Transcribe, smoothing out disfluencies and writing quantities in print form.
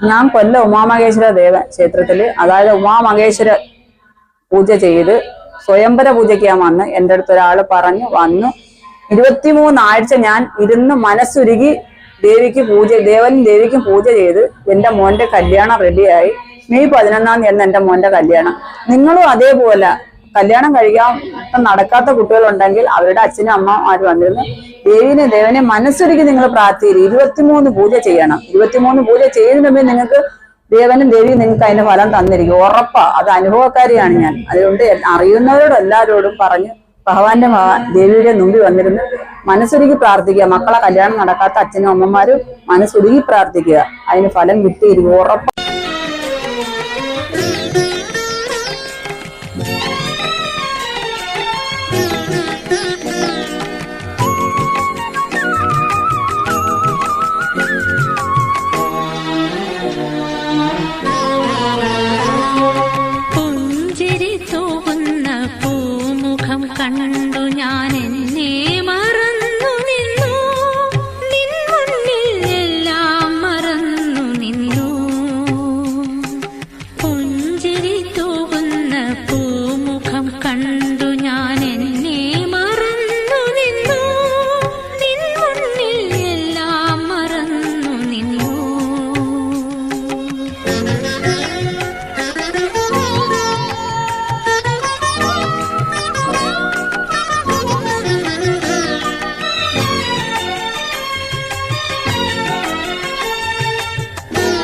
ഞാൻ കൊല്ലം ഉമാമഹേശ്വര ക്ഷേത്രത്തില്, അതായത് ഉമാമഹേശ്വര പൂജ ചെയ്ത് സ്വയംവര പൂജയ്ക്ക് ഞാൻ വന്ന് എൻ്റെ അടുത്ത് ഒരാൾ പറഞ്ഞു വന്നു. 23 ആഴ്ച ഞാൻ ഇരുന്ന് മനസ്സുരുകി ദേവനും ദേവിക്കും പൂജ ചെയ്ത് എൻ്റെ മോന്റെ കല്യാണം റെഡിയായി. മെയ് 11 എന്ന് എൻ്റെ മോന്റെ കല്യാണം. നിങ്ങളും അതേപോലെ കല്യാണം കഴിക്കാൻ നടക്കാത്ത കുട്ടികളുണ്ടെങ്കിൽ അവരുടെ അച്ഛനും അമ്മമാരും വന്നിരുന്ന് ദേവനെ മനസ്സുരുകി നിങ്ങൾ പ്രാർത്ഥിക്കും. 23 പൂജ ചെയ്യണം. 23 പൂജ ചെയ്യുന്നതിന് നിങ്ങൾക്ക് ദേവനും ദേവിയും നിങ്ങൾക്ക് അതിന്റെ ഫലം തന്നിരിക്കും, ഉറപ്പാ. അത് അനുഭവക്കാരിയാണ് ഞാൻ. അതുകൊണ്ട് അറിയുന്നവരോട് എല്ലാവരോടും പറഞ്ഞ് ഭഗവാന്റെ ദേവിയുടെ മുമ്പിൽ വന്നിരുന്ന് മനസ്സുരുകി പ്രാർത്ഥിക്കുക. മക്കളെ കല്യാണം നടക്കാത്ത അച്ഛനും അമ്മമാരും മനസ്സുരുകി പ്രാർത്ഥിക്കുക. അതിന് ഫലം കിട്ടിയിരിക്കും, ഉറപ്പാ. പുഞ്ചിരി തൂവുന്ന പൂമുഖം കണ്ട